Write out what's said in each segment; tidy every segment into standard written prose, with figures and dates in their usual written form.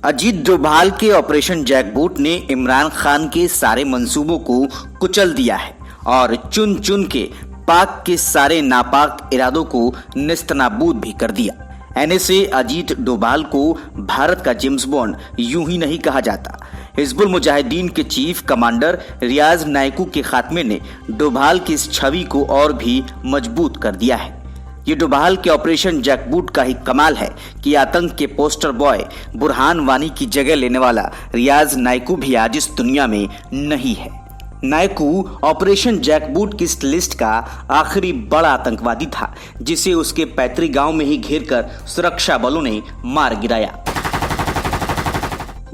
अजीत डोभाल के ऑपरेशन जैकबूट ने इमरान खान के सारे मंसूबों को कुचल दिया है और चुन चुन के पाक के सारे नापाक इरादों को नेस्तनाबूद भी कर दिया। एनएसए अजीत डोभाल को भारत का जेम्स बॉन्ड यूं ही नहीं कहा जाता। हिजबुल मुजाहिदीन के चीफ कमांडर रियाज नायकू के खात्मे ने डोभाल की इस छवि को और भी मजबूत कर दिया है। ये डोभाल के ऑपरेशन जैकबूट का ही कमाल है कि आतंक के पोस्टर बॉय बुरहान वानी की जगह लेने वाला रियाज नायकू भी आज इस दुनिया में नहीं है। नायकू ऑपरेशन जैकबूट की इस लिस्ट का आखिरी बड़ा आतंकवादी था जिसे उसके पैतृक गांव में ही घेरकर सुरक्षा बलों ने मार गिराया।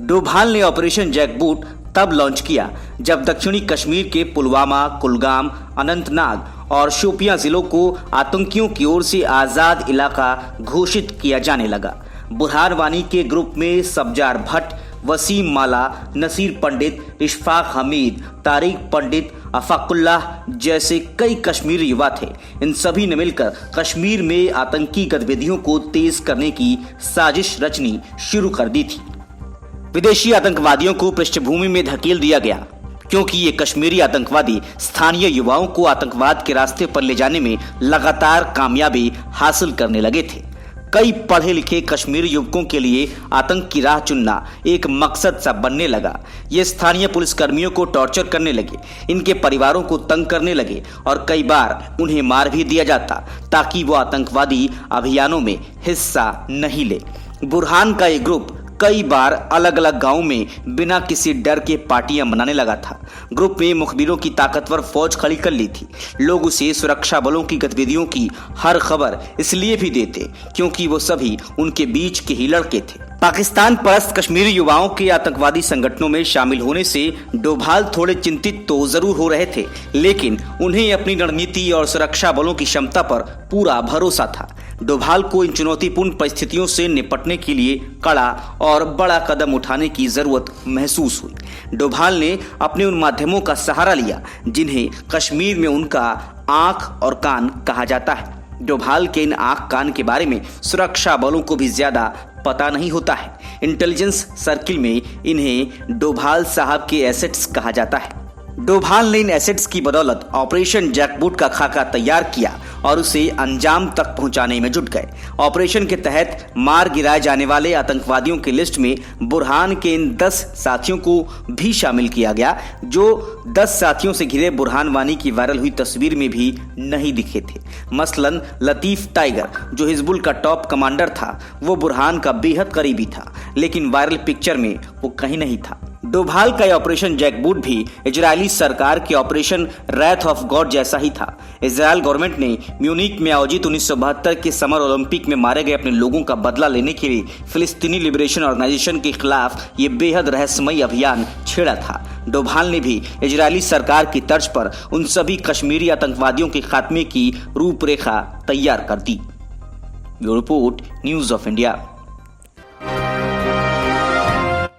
डोभाल ने ऑपरेशन जैकबूट तब लॉन्च किया जब दक्षिणी कश्मीर के पुलवामा, कुलगाम, अनंतनाग और शोपियां जिलों को आतंकियों की ओर से आजाद इलाका घोषित किया जाने लगा। बुरहान वानी के ग्रुप में सब्जार भट्ट, वसीम माला, नसीर पंडित, इशफाक हमीद, तारिक पंडित, अफाकुल्लाह जैसे कई कश्मीरी युवा थे। इन सभी ने मिलकर कश्मीर में आतंकी गतिविधियों को तेज करने की साजिश रचनी शुरू कर दी थी। विदेशी आतंकवादियों को पृष्ठभूमि में धकेल दिया गया क्योंकि ये कश्मीरी आतंकवादी स्थानीय युवाओं को आतंकवाद के रास्ते पर ले जाने में लगातार कामयाबी हासिल करने लगे थे। कई पढ़े लिखे कश्मीरी युवकों के लिए आतंक की राह चुनना एक मकसद सा बनने लगा। ये स्थानीय पुलिसकर्मियों को टॉर्चर करने लगे, इनके परिवारों को तंग करने लगे और कई बार उन्हें मार भी दिया जाता ताकि वो आतंकवादी अभियानों में हिस्सा नहीं ले। बुरहान का ये ग्रुप कई बार अलग अलग गांवों में बिना किसी डर के पार्टियां मनाने लगा था। ग्रुप में मुखबिरों की ताकतवर फौज खड़ी कर ली थी। लोग उसे सुरक्षा बलों की गतिविधियों की हर खबर इसलिए भी देते क्योंकि वो सभी उनके बीच के ही लड़के थे। पाकिस्तान परस्त कश्मीरी युवाओं के आतंकवादी संगठनों में शामिल होने से डोभाल थोड़े चिंतित तो जरूर हो रहे थे, लेकिन उन्हें अपनी रणनीति और सुरक्षा बलों की क्षमता पर पूरा भरोसा था। डोभाल को इन चुनौतीपूर्ण परिस्थितियों से निपटने के लिए कड़ा और बड़ा कदम उठाने की जरूरत महसूस हुई। डोभाल ने अपने उन माध्यमों का सहारा लिया जिन्हें कश्मीर में उनका आंख और कान कहा जाता है। डोभाल के इन आंख कान के बारे में सुरक्षा बलों को भी ज्यादा पता नहीं होता है। इंटेलिजेंस सर्किल में इन्हें डोभाल साहब के एसेट्स कहा जाता है। डोभाल ने इन एसेट्स की बदौलत ऑपरेशन जैकबूट का खाका तैयार किया और उसे अंजाम तक पहुंचाने में जुट गए। ऑपरेशन के तहत मार गिराए जाने वाले आतंकवादियों की लिस्ट में बुरहान के इन 10 साथियों को भी शामिल किया गया जो 10 साथियों से घिरे बुरहान वानी की वायरल हुई तस्वीर में भी नहीं दिखे थे। मसलन लतीफ टाइगर जो हिजबुल का टॉप कमांडर था, वो बुरहान का बेहद करीबी था, लेकिन वायरल पिक्चर में वो कहीं नहीं था। डोभाल का ऑपरेशन जैकबूट भी इजरायली सरकार के ऑपरेशन रैथ ऑफ गॉड जैसा ही था। इजरायल गवर्नमेंट ने म्यूनिक में आयोजित 1972 के समर ओलंपिक में मारे गए अपने लोगों का बदला लेने के लिए फिलिस्तीनी लिबरेशन ऑर्गेनाइजेशन के खिलाफ ये बेहद रहस्यमयी अभियान छेड़ा था। डोभाल ने भी इजरायली सरकार की तर्ज पर उन सभी कश्मीरी आतंकवादियों के खात्मे की रूपरेखा तैयार कर दी। Bureau report, News of India.